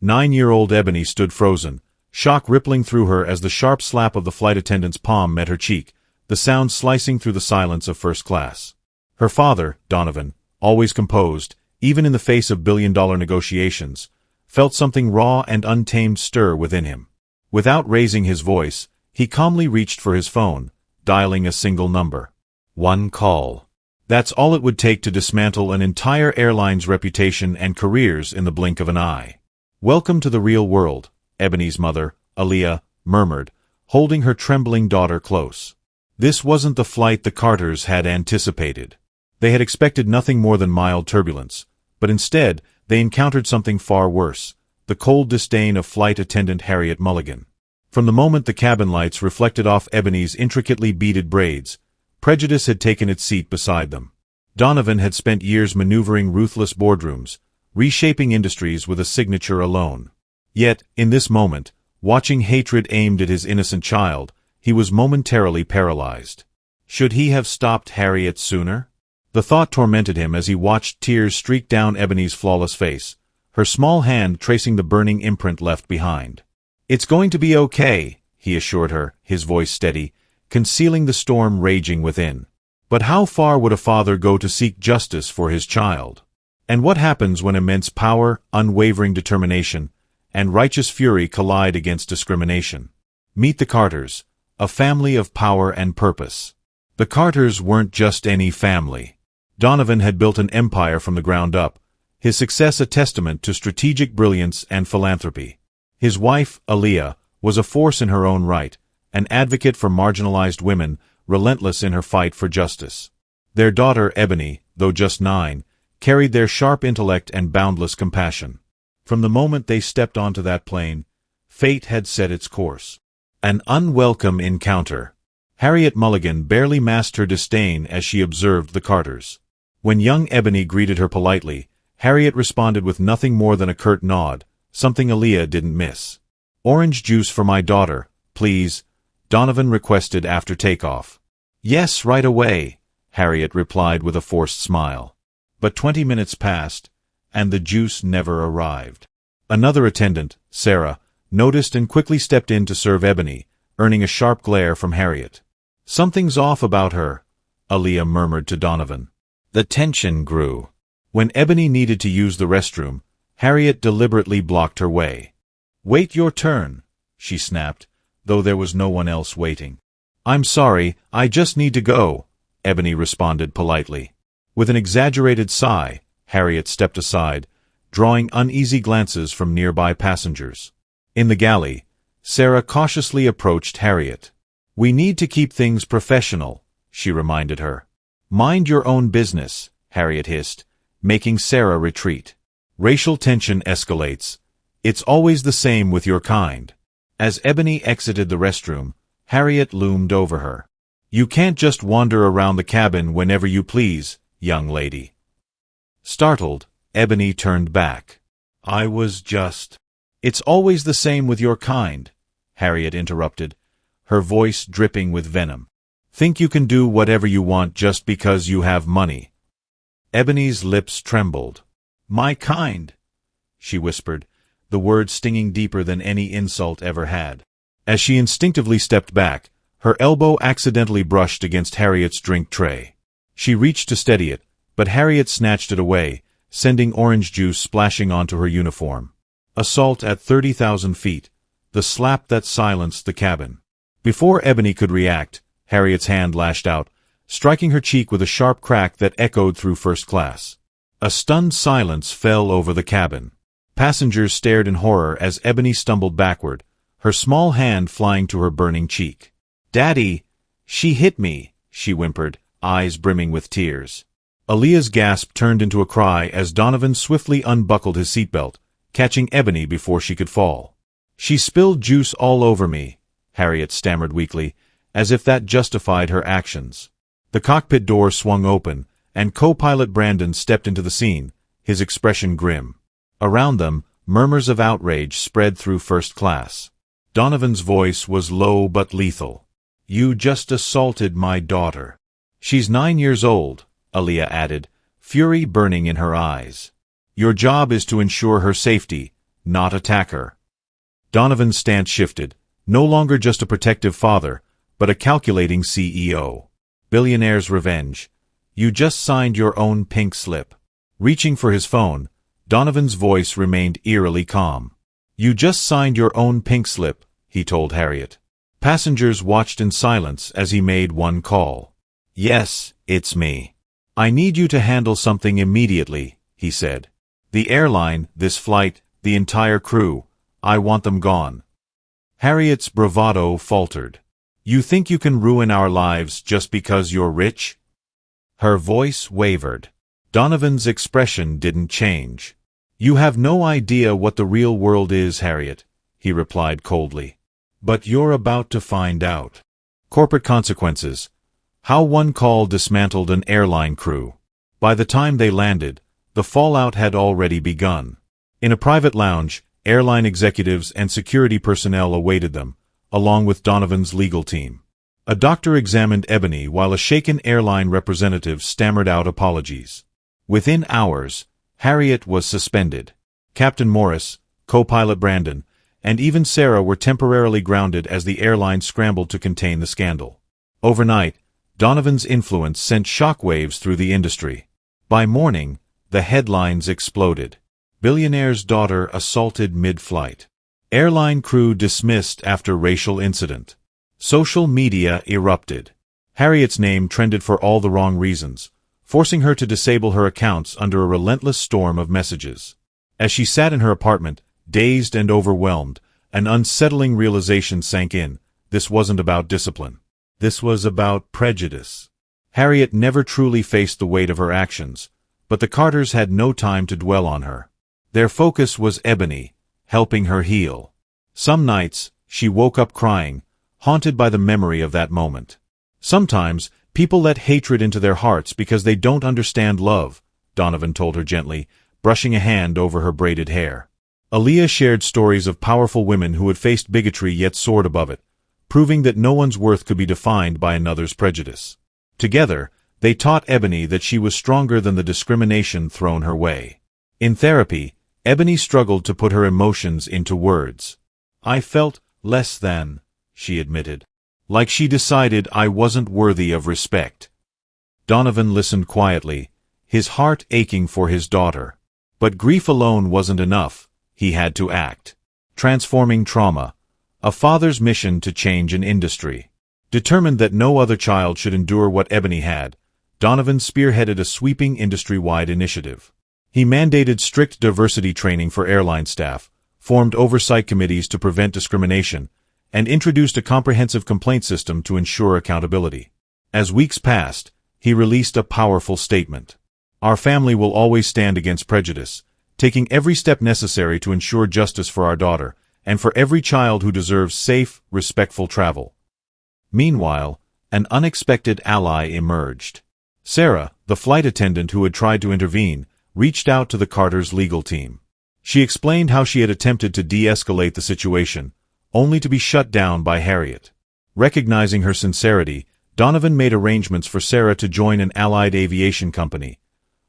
9-year-old Ebony stood frozen, shock rippling through her as the sharp slap of the flight attendant's palm met her cheek, the sound slicing through the silence of first class. Her father, Donovan, always composed, even in the face of billion-dollar negotiations, felt something raw and untamed stir within him. Without raising his voice, he calmly reached for his phone, dialing a single number. One call. That's all it would take to dismantle an entire airline's reputation and careers in the blink of an eye. "Welcome to the real world," Ebony's mother, Aaliyah, murmured, holding her trembling daughter close. This wasn't the flight the Carters had anticipated. They had expected nothing more than mild turbulence, but instead, they encountered something far worse, the cold disdain of flight attendant Harriet Mulligan. From the moment the cabin lights reflected off Ebony's intricately beaded braids, prejudice had taken its seat beside them. Donovan had spent years maneuvering ruthless boardrooms, reshaping industries with a signature alone. Yet, in this moment, watching hatred aimed at his innocent child, he was momentarily paralyzed. Should he have stopped Harriet sooner? The thought tormented him as he watched tears streak down Ebony's flawless face, her small hand tracing the burning imprint left behind. "It's going to be okay," he assured her, his voice steady, concealing the storm raging within. But how far would a father go to seek justice for his child? And what happens when immense power, unwavering determination, and righteous fury collide against discrimination? Meet the Carters, a family of power and purpose. The Carters weren't just any family. Donovan had built an empire from the ground up, his success a testament to strategic brilliance and philanthropy. His wife, Aaliyah, was a force in her own right, an advocate for marginalized women, relentless in her fight for justice. Their daughter, Ebony, though just 9, carried their sharp intellect and boundless compassion. From the moment they stepped onto that plane, fate had set its course. An unwelcome encounter. Harriet Mulligan barely masked her disdain as she observed the Carters. When young Ebony greeted her politely, Harriet responded with nothing more than a curt nod, something Aaliyah didn't miss. "Orange juice for my daughter, please," Donovan requested after takeoff. "Yes, right away," Harriet replied with a forced smile. But 20 minutes passed, and the juice never arrived. Another attendant, Sarah, noticed and quickly stepped in to serve Ebony, earning a sharp glare from Harriet. "Something's off about her," Aaliyah murmured to Donovan. The tension grew. When Ebony needed to use the restroom, Harriet deliberately blocked her way. "Wait your turn," she snapped, though there was no one else waiting. "I'm sorry, I just need to go," Ebony responded politely. With an exaggerated sigh, Harriet stepped aside, drawing uneasy glances from nearby passengers. In the galley, Sarah cautiously approached Harriet. "We need to keep things professional," she reminded her. "Mind your own business," Harriet hissed, making Sarah retreat. Racial tension escalates. It's always the same with your kind. As Ebony exited the restroom, Harriet loomed over her. "You can't just wander around the cabin whenever you please, young lady." Startled, Ebony turned back. "I was just—" "It's always the same with your kind," Harriet interrupted, her voice dripping with venom. "Think you can do whatever you want just because you have money." Ebony's lips trembled. "My kind," she whispered, the words stinging deeper than any insult ever had. As she instinctively stepped back, her elbow accidentally brushed against Harriet's drink tray. She reached to steady it, but Harriet snatched it away, sending orange juice splashing onto her uniform. Assault at 30,000 feet, the slap that silenced the cabin. Before Ebony could react, Harriet's hand lashed out, striking her cheek with a sharp crack that echoed through first class. A stunned silence fell over the cabin. Passengers stared in horror as Ebony stumbled backward, her small hand flying to her burning cheek. "Daddy, she hit me," she whimpered, eyes brimming with tears. Aaliyah's gasp turned into a cry as Donovan swiftly unbuckled his seatbelt, catching Ebony before she could fall. "She spilled juice all over me," Harriet stammered weakly, as if that justified her actions. The cockpit door swung open, and co-pilot Brandon stepped into the scene, his expression grim. Around them, murmurs of outrage spread through first class. Donovan's voice was low but lethal. "You just assaulted my daughter." "She's 9 years old," Aaliyah added, fury burning in her eyes. "Your job is to ensure her safety, not attacker. Donovan's stance shifted, no longer just a protective father, but a calculating CEO. Billionaire's revenge. You just signed your own pink slip. Reaching for his phone, Donovan's voice remained eerily calm. You just signed your own pink slip, he told Harriet. Passengers watched in silence as he made one call. Yes, it's me. I need you to handle something immediately, he said. The airline, this flight, the entire crew, I want them gone. Harriet's bravado faltered. You think you can ruin our lives just because you're rich? Her voice wavered. Donovan's expression didn't change. You have no idea what the real world is, Harriet, he replied coldly. But you're about to find out. Corporate consequences. How one call dismantled an airline crew. By the time they landed, the fallout had already begun. In a private lounge, airline executives and security personnel awaited them, along with Donovan's legal team. A doctor examined Ebony while a shaken airline representative stammered out apologies. Within hours, Harriet was suspended. Captain Morris, co-pilot Brandon, and even Sarah were temporarily grounded as the airline scrambled to contain the scandal. Overnight, Donovan's influence sent shockwaves through the industry. By morning, the headlines exploded. Billionaire's daughter assaulted mid-flight. Airline crew dismissed after racial incident. Social media erupted. Harriet's name trended for all the wrong reasons, forcing her to disable her accounts under a relentless storm of messages. As she sat in her apartment, dazed and overwhelmed, an unsettling realization sank in. This wasn't about discipline. This was about prejudice. Harriet never truly faced the weight of her actions, but the Carters had no time to dwell on her. Their focus was Ebony, helping her heal. Some nights, she woke up crying, haunted by the memory of that moment. Sometimes, people let hatred into their hearts because they don't understand love, Donovan told her gently, brushing a hand over her braided hair. Aaliyah shared stories of powerful women who had faced bigotry yet soared above it, proving that no one's worth could be defined by another's prejudice. Together, they taught Ebony that she was stronger than the discrimination thrown her way. In therapy, Ebony struggled to put her emotions into words. I felt less than, she admitted. Like she decided I wasn't worthy of respect. Donovan listened quietly, his heart aching for his daughter. But grief alone wasn't enough, he had to act. Transforming trauma. A father's mission to change an industry. Determined that no other child should endure what Ebony had, Donovan spearheaded a sweeping industry-wide initiative. He mandated strict diversity training for airline staff, formed oversight committees to prevent discrimination, and introduced a comprehensive complaint system to ensure accountability. As weeks passed, he released a powerful statement. Our family will always stand against prejudice, taking every step necessary to ensure justice for our daughter, and for every child who deserves safe, respectful travel. Meanwhile, an unexpected ally emerged. Sarah, the flight attendant who had tried to intervene, reached out to the Carters' legal team. She explained how she had attempted to de-escalate the situation, only to be shut down by Harriet. Recognizing her sincerity, Donovan made arrangements for Sarah to join an allied aviation company,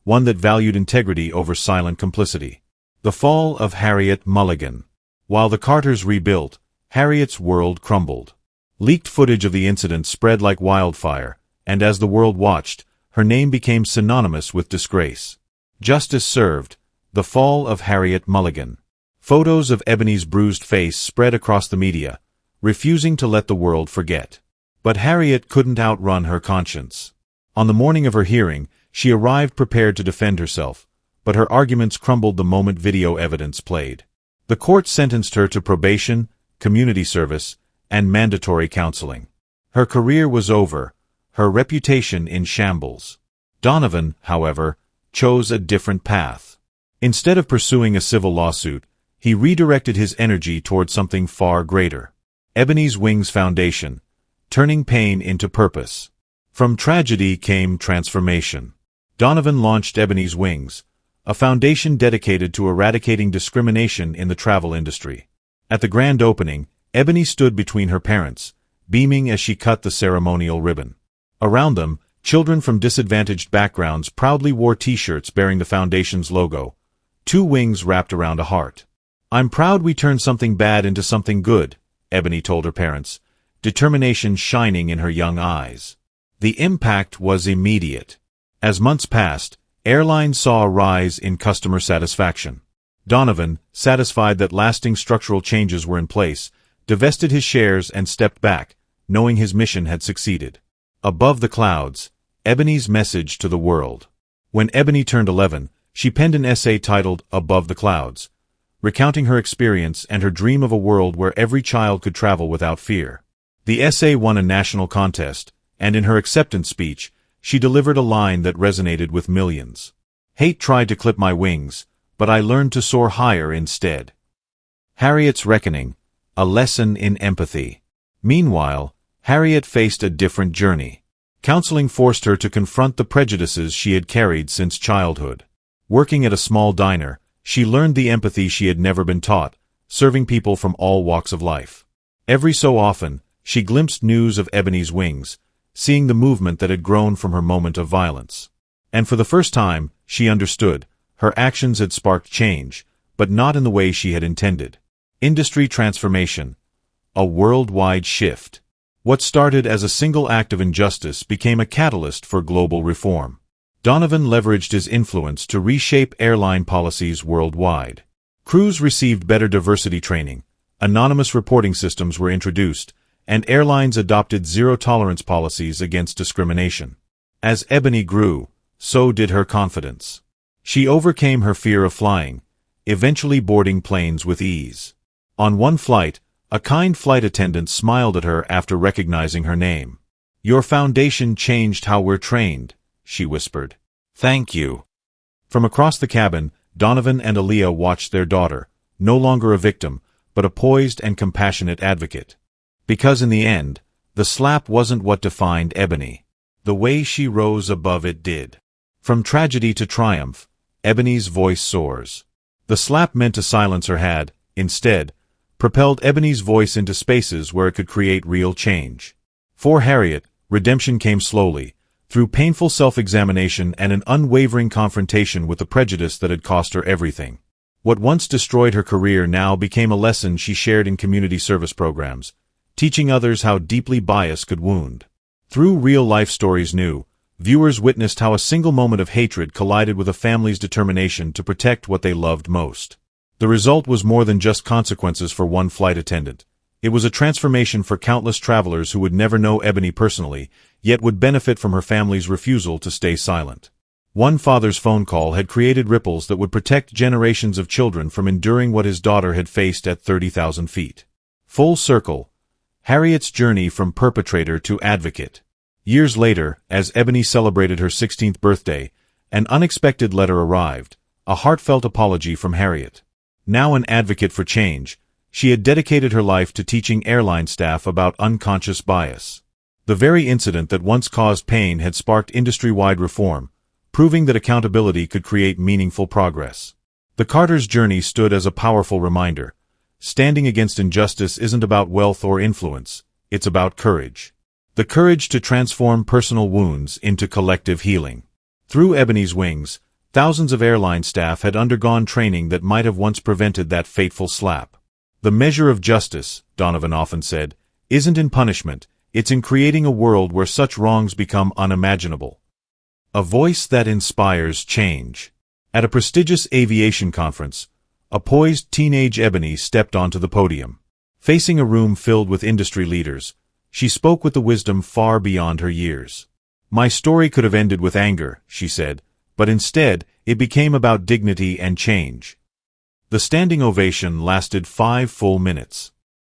one that valued integrity over silent complicity. The fall of Harriet Mulligan. While the Carters rebuilt, Harriet's world crumbled. Leaked footage of the incident spread like wildfire, and as the world watched, her name became synonymous with disgrace. Justice served. The fall of Harriet Mulligan. Photos of Ebony's bruised face spread across the media, refusing to let the world forget. But Harriet couldn't outrun her conscience. On the morning of her hearing, she arrived prepared to defend herself, but her arguments crumbled the moment video evidence played. The court sentenced her to probation, community service, and mandatory counseling. Her career was over, her reputation in shambles. Donovan, however, chose a different path. Instead of pursuing a civil lawsuit, he redirected his energy toward something far greater. Ebony's Wings Foundation, turning pain into purpose. From tragedy came transformation. Donovan launched Ebony's Wings, a foundation dedicated to eradicating discrimination in the travel industry. At the grand opening, Ebony stood between her parents, beaming as she cut the ceremonial ribbon. Around them, children from disadvantaged backgrounds proudly wore T-shirts bearing the foundation's logo, two wings wrapped around a heart. "I'm proud we turned something bad into something good," Ebony told her parents, determination shining in her young eyes. The impact was immediate. As months passed, Airline saw a rise in customer satisfaction. Donovan, satisfied that lasting structural changes were in place, divested his shares and stepped back, knowing his mission had succeeded. Above the clouds, Ebony's message to the world. When Ebony turned 11, she penned an essay titled Above the Clouds, recounting her experience and her dream of a world where every child could travel without fear. The essay won a national contest, and in her acceptance speech, she delivered a line that resonated with millions. "Hate tried to clip my wings, but I learned to soar higher instead." Harriet's reckoning, a lesson in empathy. Meanwhile, Harriet faced a different journey. Counseling forced her to confront the prejudices she had carried since childhood. Working at a small diner, she learned the empathy she had never been taught, serving people from all walks of life. Every so often, she glimpsed news of Ebony's wings, seeing the movement that had grown from her moment of violence. And for the first time, she understood, her actions had sparked change, but not in the way she had intended. Industry transformation. A worldwide shift. What started as a single act of injustice became a catalyst for global reform. Donovan leveraged his influence to reshape airline policies worldwide. Crews received better diversity training, anonymous reporting systems were introduced, and airlines adopted zero-tolerance policies against discrimination. As Ebony grew, so did her confidence. She overcame her fear of flying, eventually boarding planes with ease. On one flight, a kind flight attendant smiled at her after recognizing her name. "Your foundation changed how we're trained," she whispered. "Thank you." From across the cabin, Donovan and Aaliyah watched their daughter, no longer a victim, but a poised and compassionate advocate. Because in the end, the slap wasn't what defined Ebony. The way she rose above it did. From tragedy to triumph, Ebony's voice soars. The slap meant to silence her had, instead, propelled Ebony's voice into spaces where it could create real change. For Harriet, redemption came slowly, through painful self-examination and an unwavering confrontation with the prejudice that had cost her everything. What once destroyed her career now became a lesson she shared in community service programs, teaching others how deeply bias could wound. Through real-life stories viewers witnessed how a single moment of hatred collided with a family's determination to protect what they loved most. The result was more than just consequences for one flight attendant. It was a transformation for countless travelers who would never know Ebony personally, yet would benefit from her family's refusal to stay silent. One father's phone call had created ripples that would protect generations of children from enduring what his daughter had faced at 30,000 feet. Full circle. Harriet's journey from perpetrator to advocate. Years later, as Ebony celebrated her 16th birthday, an unexpected letter arrived, a heartfelt apology from Harriet. Now an advocate for change, she had dedicated her life to teaching airline staff about unconscious bias. The very incident that once caused pain had sparked industry-wide reform, proving that accountability could create meaningful progress. The Carter's journey stood as a powerful reminder. Standing against injustice isn't about wealth or influence, it's about courage. The courage to transform personal wounds into collective healing. Through Ebony's wings, thousands of airline staff had undergone training that might have once prevented that fateful slap. The measure of justice, Donovan often said, isn't in punishment, it's in creating a world where such wrongs become unimaginable. A voice that inspires change. At a prestigious aviation conference, a poised teenage Ebony stepped onto the podium. Facing a room filled with industry leaders, she spoke with the wisdom far beyond her years. "My story could have ended with anger," she said, but instead, it became about dignity and change. The standing ovation lasted 5 full minutes.